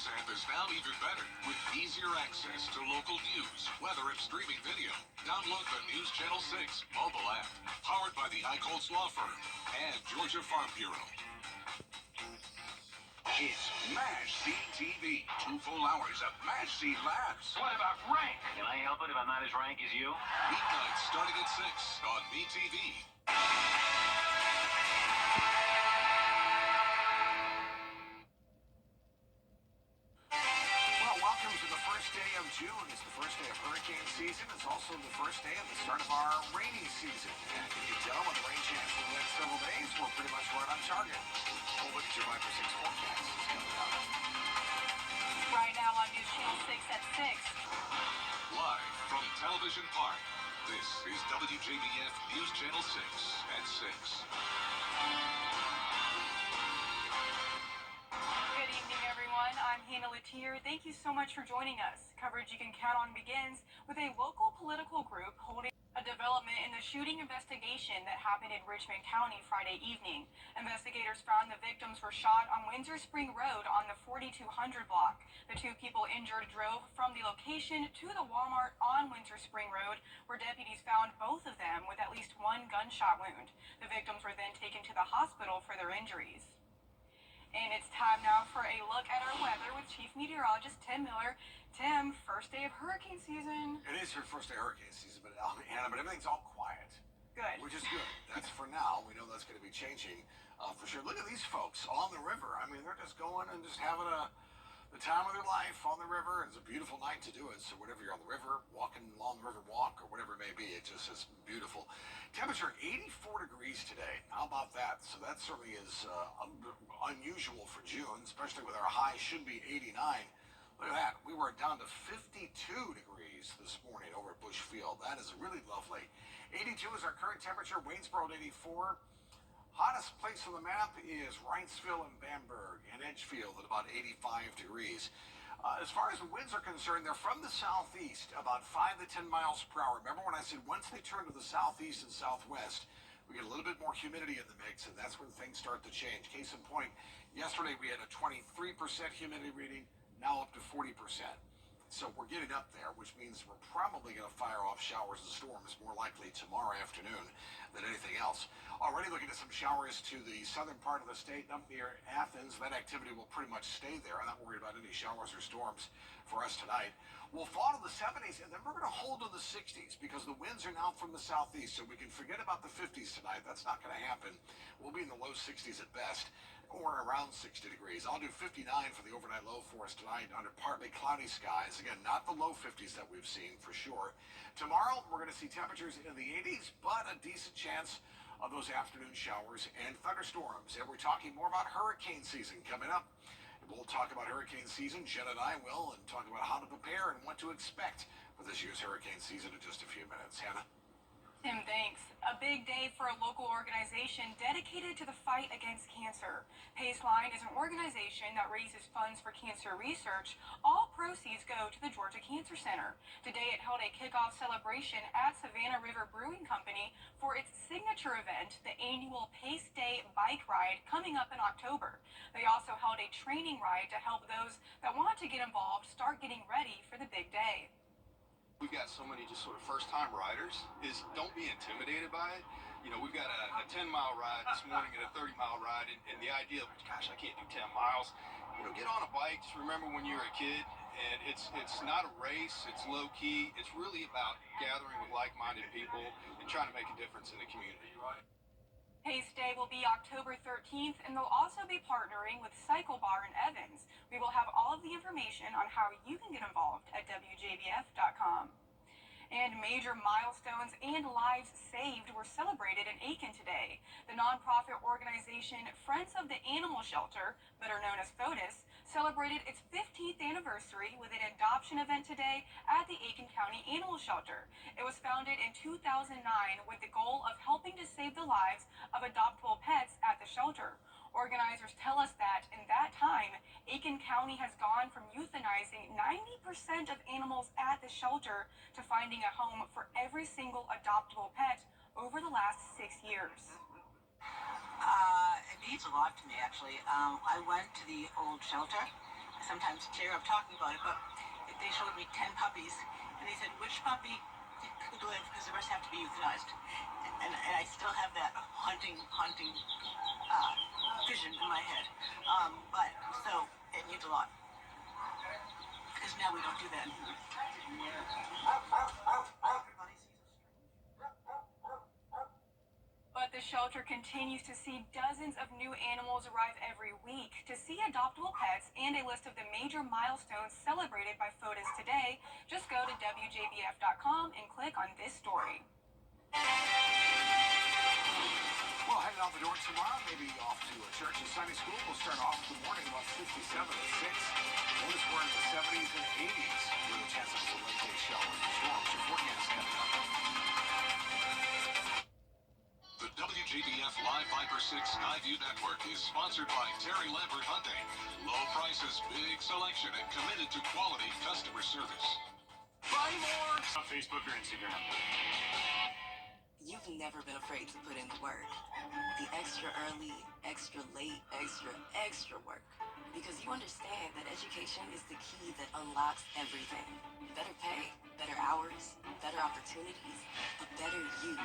News app is now even better with easier access to local news, weather, and streaming video. Download the News Channel 6 mobile app, powered by the Eichholz Law Firm and Georgia Farm Bureau. It's MASH CTV. 2 full hours of MASH C laughs. What about rank? Can I help it if I'm not as rank as you? Weeknights starting at 6 on MeTV. Well, welcome to the first day of June. It's the first day of hurricane season. It's also the first day of the start of our rainy season. And you can tell with the rain chance for the next several days, we're pretty much right on target. We'll look at your 5 for 6 forecast. It's coming up. Right now on News Channel 6 at 6. Live from Television Park, this is WJBF News Channel 6 at 6. Good evening, everyone. I'm Hannah Latier. Thank you so much for joining us. Coverage you can count on begins with a local political group holding a development in the shooting investigation that happened in Richmond County Friday evening. Investigators found the victims were shot on Windsor Spring Road on the 4200 block. The 2 people injured drove from the location to the Walmart on Windsor Spring Road, where deputies found both of them with at least 1 gunshot wound. The victims were then taken to the hospital for their injuries. And it's time now for a look at our weather with Chief Meteorologist Tim Miller. Tim, first day of hurricane season. It is your first day of hurricane season, but Hannah, but everything's all quiet. Good. Which is good. That's for now. We know that's going to be changing for sure. Look at these folks on the river. I mean, they're just going and just having the time of their life on the river. It's a beautiful night to do it. So whatever you're on the river, walking along the river walk, or whatever it may be, it just is beautiful. Temperature 84 degrees today. How about that? So that certainly is unusual for June, especially with our high should be 89. Look at that. We were down to 52 degrees this morning over at Bush Field. That is really lovely. 82 is our current temperature. Waynesboro at 84. Hottest place on the map is Wrightsville and Bamberg and Edgefield at about 85 degrees. As far as the winds are concerned, they're from the southeast, about 5 to 10 miles per hour. Remember when I said once they turn to the southeast and southwest, we get a little bit more humidity in the mix, and that's when things start to change. Case in point, yesterday we had a 23% humidity reading, now up to 40%. So we're getting up there, which means we're probably going to fire off showers and storms more likely tomorrow afternoon than anything else. Already looking at some showers to the southern part of the state, up near Athens. That activity will pretty much stay there. I'm not worried about any showers or storms for us tonight. We'll fall to the 70s, and then we're going to hold to the 60s because the winds are now from the southeast, so we can forget about the 50s tonight. That's not going to happen. We'll be in the low 60s at best, or around 60 degrees. I'll do 59 for the overnight low for us tonight under partly cloudy skies. Again, not the low 50s that we've seen for sure. Tomorrow, we're going to see temperatures in the 80s, but a decent chance of those afternoon showers and thunderstorms. And we're talking more about hurricane season coming up. We'll talk about hurricane season. Jen and I will, and talk about how to prepare and what to expect for this year's hurricane season in just a few minutes. Hannah? Tim, thanks. A big day for a local organization dedicated to the fight against cancer. Paceline is an organization that raises funds for cancer research. All proceeds go to the Georgia Cancer Center. Today it held a kickoff celebration at Savannah River Brewing Company for its signature event, the annual Pace Day bike ride coming up in October. They also held a training ride to help those that want to get involved start getting ready for the big day. We've got so many just sort of first-time riders, don't be intimidated by it. You know, we've got a 10-mile ride this morning and a 30-mile ride, and the idea of, gosh, I can't do 10 miles. You know, get on a bike. Just remember when you were a kid, and it's not a race. It's low-key. It's really about gathering with like-minded people and trying to make a difference in the community. Pace Day will be October 13th, and they'll also be partnering with Cycle Bar in Evans. We will have all of the information on how you can get involved at WJBF.com. And major milestones and lives saved were celebrated in Aiken today. The nonprofit organization Friends of the Animal Shelter, better known as FOTUS, celebrated its 15th anniversary with an adoption event today at the Aiken County Animal Shelter. It was founded in 2009 with the goal of helping to save the lives of adoptable pets at the shelter. Organizers tell us that in that time, Aiken County has gone from euthanizing 90% of animals at the shelter to finding a home for every single adoptable pet over the last 6 years. It means a lot to me, actually. I went to the old shelter, sometimes tear up talking about it, but they showed me 10 puppies, and they said, which puppy could live because the rest have to be euthanized. And I still have that haunting vision in my head. But so it means a lot because now we don't do that. But the shelter continues to see dozens of new animals arrive every week. To see adoptable pets and a list of the major milestones celebrated by FOTUS today, just go to WJBF.com and click on this story. Well, heading out the door tomorrow, maybe off to a church and Sunday school. We'll start off the morning about 57 at 6. Notice we're in the 70s and 80s with a chance of some late-day showers and storms. Your forecast coming up. The WJBF Live Viper 6 Skyview Network is sponsored by Terry Lambert Hyundai. Low prices, big selection, and committed to quality customer service. Buy more on Facebook or Instagram. You've never been afraid to put in the work. The extra early, extra late, extra work. Because you understand that education is the key that unlocks everything. Better pay, better hours, better opportunities, a better you.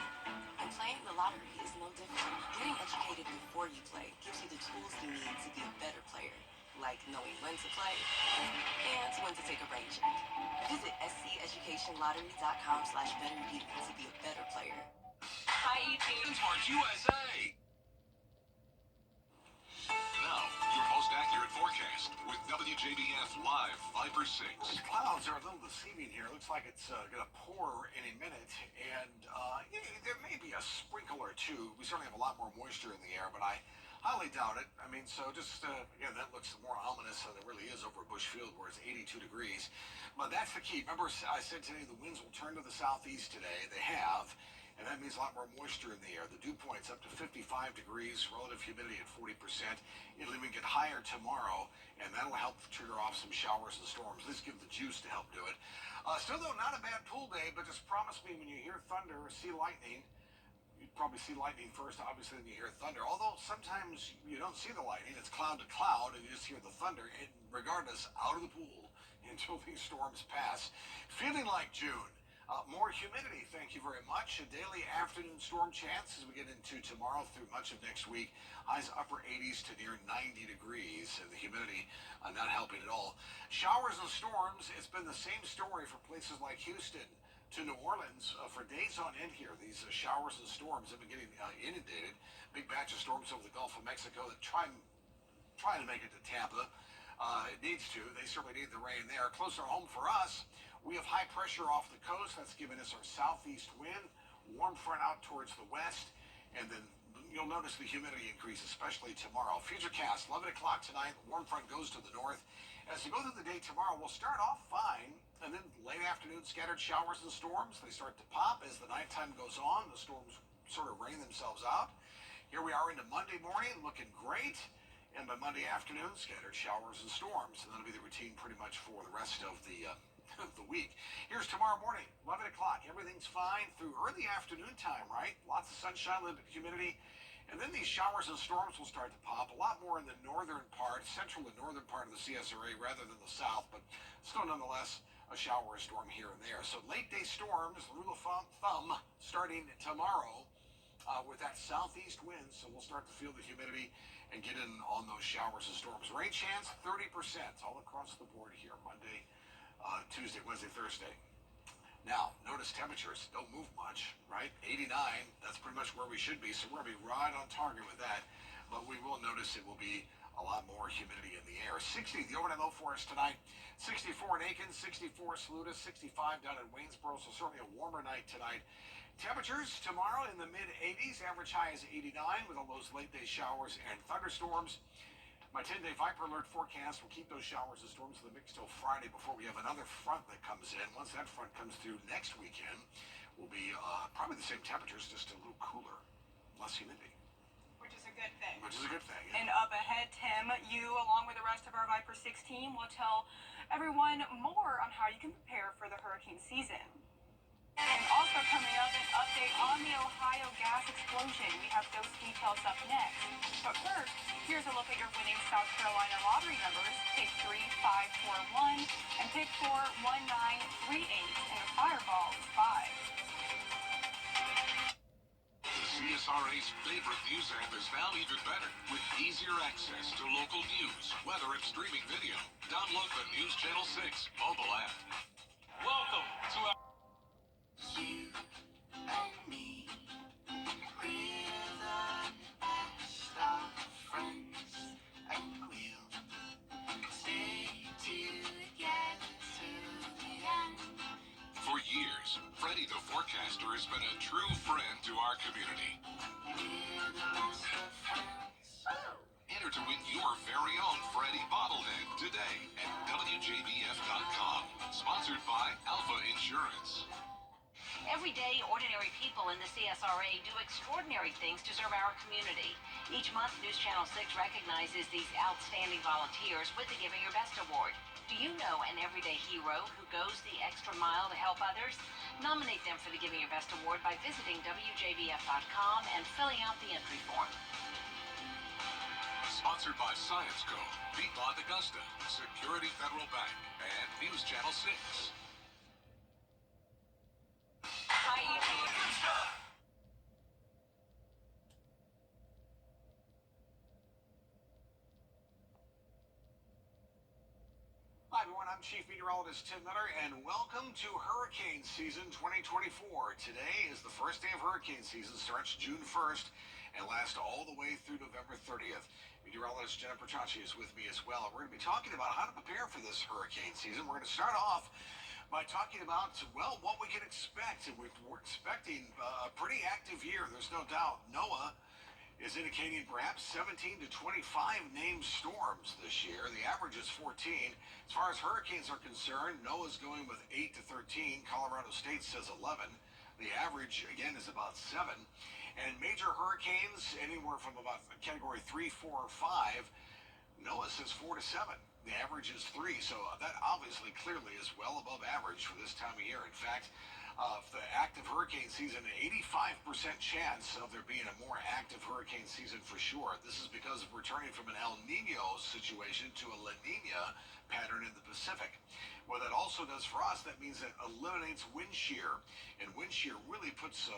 And playing the lottery is no different. Getting educated before you play gives you the tools you need to be a better player. Like knowing when to play and when to take a rain check. Visit sceducationlottery.com/betteryou to be a better player. Hi, E.T. Smart USA. Now, your most accurate forecast with WJBF Live Viper 6. The clouds are a little deceiving here. Looks like it's going to pour any minute, and there may be a sprinkle or two. We certainly have a lot more moisture in the air, but I highly doubt it. I mean, so just, again, that looks more ominous than it really is over at Bush Field, where it's 82 degrees. But that's the key. Remember, I said today the winds will turn to the southeast today. They have. And that means a lot more moisture in the air. The dew point's up to 55 degrees, relative humidity at 40%. It'll even get higher tomorrow, and that'll help trigger off some showers and storms. Let's give the juice to help do it. Still, though, not a bad pool day, but just promise me when you hear thunder or see lightning, you'd probably see lightning first, obviously, then you hear thunder. Although sometimes you don't see the lightning. It's cloud to cloud, and you just hear the thunder. And regardless, out of the pool until these storms pass. Feeling like June. More humidity, thank you very much. A daily afternoon storm chance as we get into tomorrow through much of next week. Highs upper 80s to near 90 degrees, and the humidity not helping at all. Showers and storms, it's been the same story for places like Houston to New Orleans for days on end here. These showers and storms have been getting inundated. Big batch of storms over the Gulf of Mexico that trying to make it to Tampa. It needs to. They certainly need the rain there. Closer home for us, we have high pressure off the coast. That's giving us our southeast wind. Warm front out towards the west. And then you'll notice the humidity increase, especially tomorrow. Futurecast, 11 o'clock tonight. The warm front goes to the north. As we go through the day tomorrow, we'll start off fine. And then late afternoon, scattered showers and storms. They start to pop as the nighttime goes on. The storms sort of rain themselves out. Here we are into Monday morning, looking great. And by Monday afternoon, scattered showers and storms. And that'll be the routine pretty much for the rest of the week. Here's tomorrow morning, 11 o'clock. Everything's fine through early afternoon time, right? Lots of sunshine, a little bit of humidity. And then these showers and storms will start to pop. A lot more in the northern part, central and northern part of the CSRA rather than the south. But still, nonetheless, a shower or storm here and there. So late day storms, the rule of thumb, starting tomorrow with that southeast wind. So we'll start to feel the humidity and get in on those showers and storms. Rain chance, 30% all across the board here. Monday, Tuesday, Wednesday, Thursday. Now, notice temperatures don't move much, right? 89, that's pretty much where we should be. So we're going to be right on target with that. But we will notice it will be a lot more humidity in the air. 60, the overnight low for us tonight. 64 in Aiken, 64 Saluda, 65 down in Waynesboro. So certainly a warmer night tonight. Temperatures tomorrow in the mid-80s. Average high is 89 with all those late-day showers and thunderstorms. My 10-day Viper Alert forecast will keep those showers and storms in the mix till Friday before we have another front that comes in. Once that front comes through next weekend, will be probably the same temperatures, just a little cooler, less humidity. Which is a good thing. Which is a good thing. And up ahead, Tim, you, along with the rest of our Viper 6 team, will tell everyone more on how you can prepare for the hurricane season. And also coming up, an update on the Ohio gas explosion. We have those details up next. But first, here's a look at your winning South Carolina lottery numbers. Pick 3541 and pick 41938. And the fireball is 5. The CSRA's favorite news app is now even better with easier access to local news, weather, and streaming video. Download the News Channel 6 mobile app. Welcome to our You and me, we're the best of friends, and we'll stay together till the end. For years, Freddie the Forecaster has been a true friend to our community. We're the best of friends. Enter to win your very own Freddie bobblehead today at WJBF.com. Sponsored by Alpha Insurance. Every day, ordinary people in the CSRA do extraordinary things to serve our community. Each month, News Channel 6 recognizes these outstanding volunteers with the Giving Your Best Award. Do you know an everyday hero who goes the extra mile to help others? Nominate them for the Giving Your Best Award by visiting WJBF.com and filling out the entry form. Sponsored by Science Co., Piedmont Augusta, Security Federal Bank, and News Channel 6. Hi everyone, I'm Chief Meteorologist Tim Miller, and welcome to hurricane season 2024. Today is the first day of hurricane season, starts June 1st and lasts all the way through November 30th. Meteorologist Jenna Perchachi is with me as well, and we're going to be talking about how to prepare for this hurricane season. We're going to start off by talking about, well, what we can expect. We're expecting a pretty active year, there's no doubt. NOAA is indicating perhaps 17 to 25 named storms this year. The average is 14. As far as hurricanes are concerned, NOAA's going with 8 to 13. Colorado State says 11. The average, again, is about 7. And major hurricanes, anywhere from about category 3, 4, or 5, NOAA says 4 to 7. The average is 3, so that obviously clearly is well above average for this time of year. In fact, the active hurricane season, an 85% chance of there being a more active hurricane season for sure. This is because of returning from an El Nino situation to a La Nina pattern in the Pacific. What that also does for us, that means it eliminates wind shear, and wind shear really puts the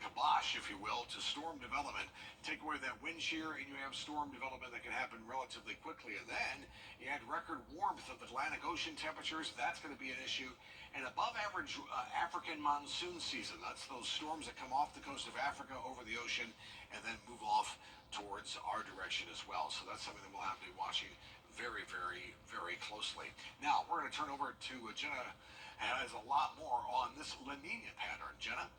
kibosh, if you will, to storm development. Take away that wind shear and you have storm development that can happen relatively quickly. And then you add record warmth of Atlantic Ocean temperatures. That's going to be an issue. And above average African monsoon season. That's those storms that come off the coast of Africa over the ocean and then move off towards our direction as well. So that's something that we'll have to be watching very, very, very closely. Now, we're going to turn over to Jenna, who has a lot more on this La Nina pattern. Jenna?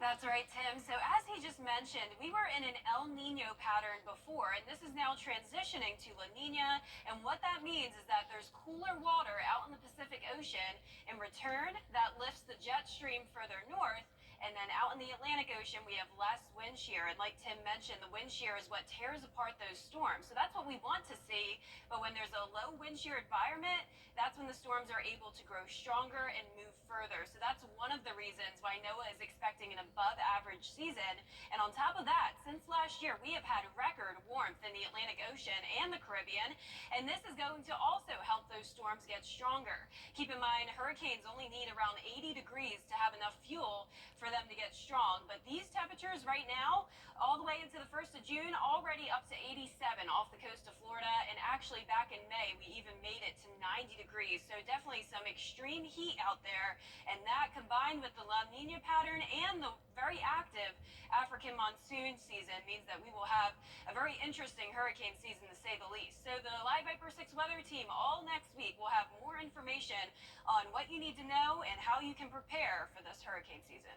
That's right, Tim. So as he just mentioned, we were in an El Nino pattern before, and this is now transitioning to La Nina. And what that means is that there's cooler water out in the Pacific Ocean. In return, that lifts the jet stream further north. And then out in the Atlantic Ocean, we have less wind shear. And like Tim mentioned, the wind shear is what tears apart those storms. So that's what we want to see. But when there's a low wind shear environment, that's when the storms are able to grow stronger and move further. So that's one of the reasons why NOAA is expecting an above average season. And on top of that, since last year, we have had record warmth in the Atlantic Ocean and the Caribbean. And this is going to also help those storms get stronger. Keep in mind, hurricanes only need around 80 degrees to have enough fuel for them to get strong. But these temperatures right now, all the way into the 1st of June, already up to 87 off the coast of Florida. And actually back in May, we even made it to 90 degrees. So definitely some extreme heat out there. And that combined with the La Nina pattern and the very active African monsoon season means that we will have a very interesting hurricane season, to say the least. So the Live Viper 6 weather team all next week will have more information on what you need to know and how you can prepare for this hurricane season.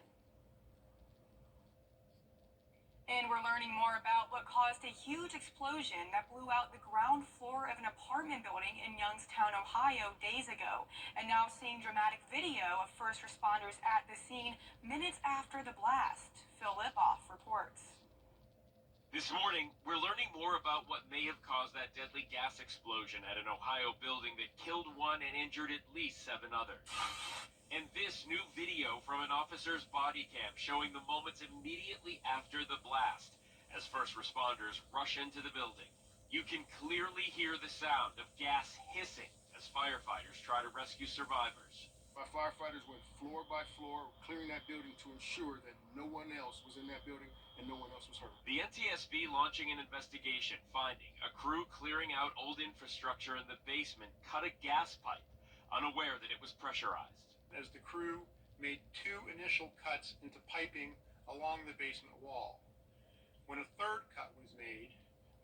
And we're learning more about what caused a huge explosion that blew out the ground floor of an apartment building in Youngstown, Ohio days ago. And now seeing dramatic video of first responders at the scene minutes after the blast. Phil Lipoff reports. This morning, we're learning more about what may have caused that deadly gas explosion at an Ohio building that killed one and injured at least 7 others. And this new video from an officer's body cam showing the moments immediately after the blast as first responders rush into the building. You can clearly hear the sound of gas hissing as firefighters try to rescue survivors. My firefighters went floor by floor, clearing that building to ensure that no one else was in that building and no one else was hurt. The NTSB launching an investigation, finding a crew clearing out old infrastructure in the basement cut a gas pipe, unaware that it was pressurized. As the crew made 2 initial cuts into piping along the basement wall. When a 3rd cut was made,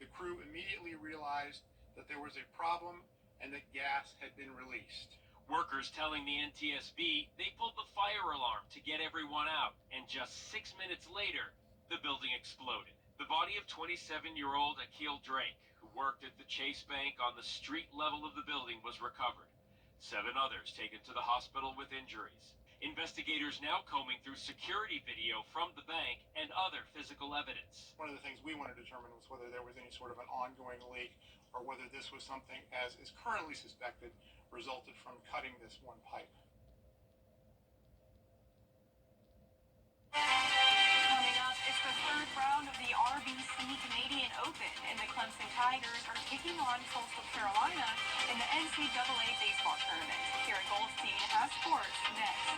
the crew immediately realized that there was a problem and that gas had been released. Workers telling the NTSB they pulled the fire alarm to get everyone out, and just 6 minutes later, the building exploded. The body of 27-year-old Akil Drake, who worked at the Chase Bank on the street level of the building, was recovered. 7 others taken to the hospital with injuries. Investigators now combing through security video from the bank and other physical evidence. One of the things we wanted to determine was whether there was any sort of an ongoing leak or whether this was something, as is currently suspected, resulted from cutting this one pipe. Coming up, it's the 3rd round of the RBC Canadian Open, and the Clemson Tigers are taking on Coastal Carolina in the NCAA baseball tournament. Karen Goldstein has sports next.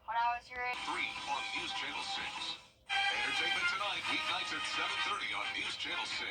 When I was your age. 3 on News Channel 6. Entertainment tonight, weeknights at 7:30 on News Channel 6.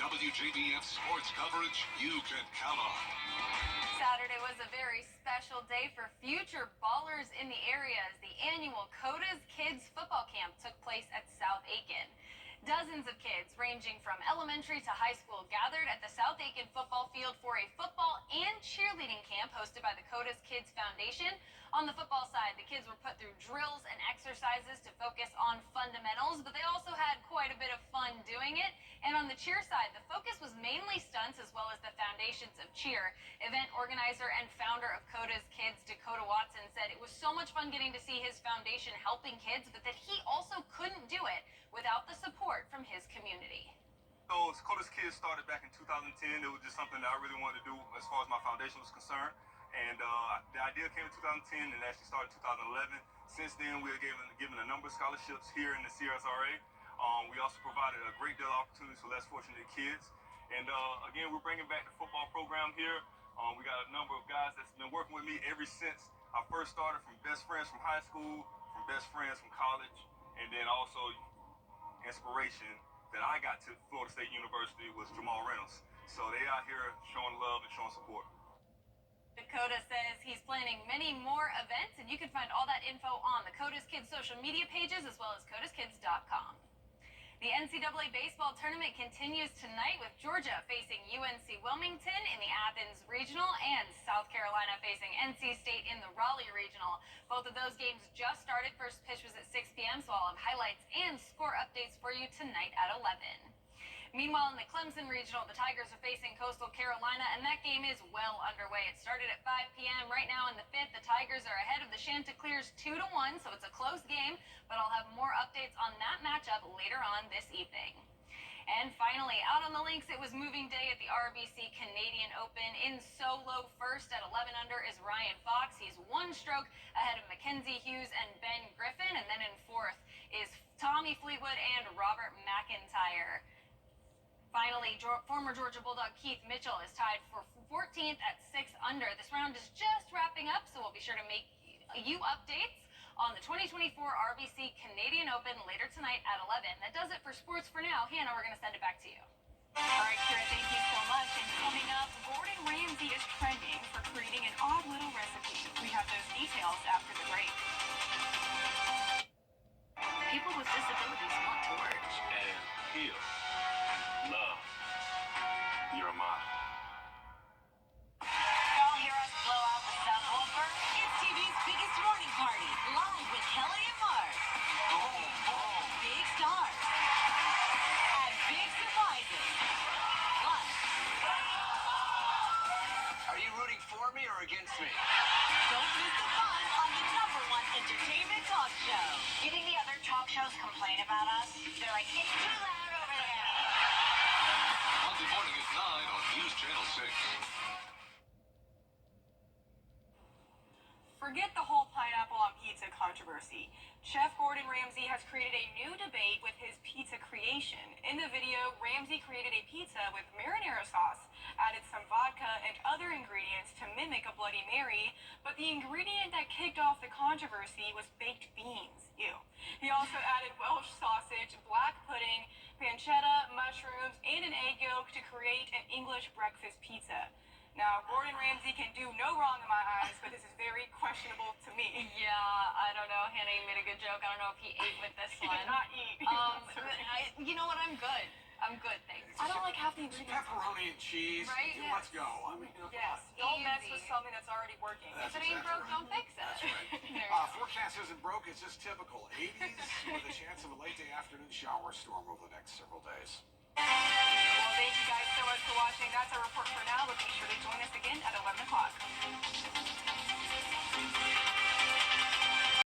WJBF sports coverage you can count on. Saturday was a very special day for future ballers in the area as the annual CODA's Kids Football Camp took place at South Aiken. Dozens of kids ranging from elementary to high school gathered at the South Aiken football field for a football and cheerleading camp hosted by the CODA's Kids Foundation. On the football side, the kids were put through drills and exercises to focus on fundamentals, but they also had quite a bit of fun doing it. And on the cheer side, the focus was mainly stunts as well as the foundations of cheer. Event organizer and founder of CODA's Kids, Dakota Watson, said it was so much fun getting to see his foundation helping kids, but that he also couldn't do it without the support from his community. So CODA's Kids started back in 2010. It was just something that I really wanted to do as far as my foundation was concerned. And the idea came in 2010 and actually started in 2011. Since then, we were given a number of scholarships here in the CSRA. We also provided a great deal of opportunities for less fortunate kids. And again, we're bringing back the football program here. We got a number of guys that's been working with me ever since I first started, from best friends from high school, from best friends from college, and then also inspiration that I got to Florida State University was Jamal Reynolds. So they out here showing love and showing support. Dakota says he's planning many more events, and you can find all that info on the CODA's Kids social media pages as well as CODASKids.com. The NCAA baseball tournament continues tonight with Georgia facing UNC Wilmington in the Athens Regional and South Carolina facing NC State in the Raleigh Regional. Both of those games just started. First pitch was at 6 p.m., so I'll have highlights and score updates for you tonight at 11. Meanwhile, in the Clemson Regional, the Tigers are facing Coastal Carolina, and that game is well underway. It started at 5 p.m. Right now in the 5th, the Tigers are ahead of the Chanticleers 2-1, so it's a close game, but I'll have more updates on that matchup later on this evening. And finally, out on the links, it was moving day at the RBC Canadian Open. In solo first at 11 under is Ryan Fox. He's 1 stroke ahead of Mackenzie Hughes and Ben Griffin, and then in 4th is Tommy Fleetwood and Robert McIntyre. Finally, former Georgia Bulldog Keith Mitchell is tied for 14th at 6 under. This round is just wrapping up, so we'll be sure to make you updates on the 2024 RBC Canadian Open later tonight at 11. That does it for sports for now. Hannah, we're going to send it back to you. All right, Kira, thank you so much. And coming up, Gordon Ramsay is trending for creating an odd little recipe. We have those details after the break. People with disabilities want to work. And heal. Love. You're a mom. Y'all hear us blow out the subwoofer? It's TV's biggest morning party, live with Kelly and Mark. Big stars and big surprises. Plus, Are you rooting for me or against me? don't miss the fun on the #1 entertainment talk show. Do you think the other talk shows complain about us? They're like, it's too loud over there. Monday morning at 9 on News Channel 6. Forget the whole pineapple on pizza controversy. Chef Gordon Ramsay has created a new debate with his pizza creation. In the video, Ramsay created a pizza with marinara sauce, added some vodka and other ingredients to mimic a Bloody Mary, but the ingredient that kicked off the controversy was baked beans. Ew. He also added Welsh sausage, black pudding, pancetta, mushrooms, and an egg yolk to create an English breakfast pizza. Now, Gordon Ramsay can do no wrong in my eyes, but this is very questionable to me. Yeah, I don't know. Hannah, you made a good joke. I don't know if he ate with this He one. did not eat. You know what? I'm good. I'm good, thanks. I don't like half the It's ingredients. pepperoni and cheese. Right? Yeah, let's go. I mean, Yes. Don't Don't mess mess with with something that's already working. That's If it ain't exactly broke, right. don't fix it. That's right. There you go. Forecast isn't broke, it's just typical. 80s with a chance of a late day afternoon shower storm over the next several days. Well, thank you guys so much for watching. That's our report for now, but be sure to join us again at 11 o'clock.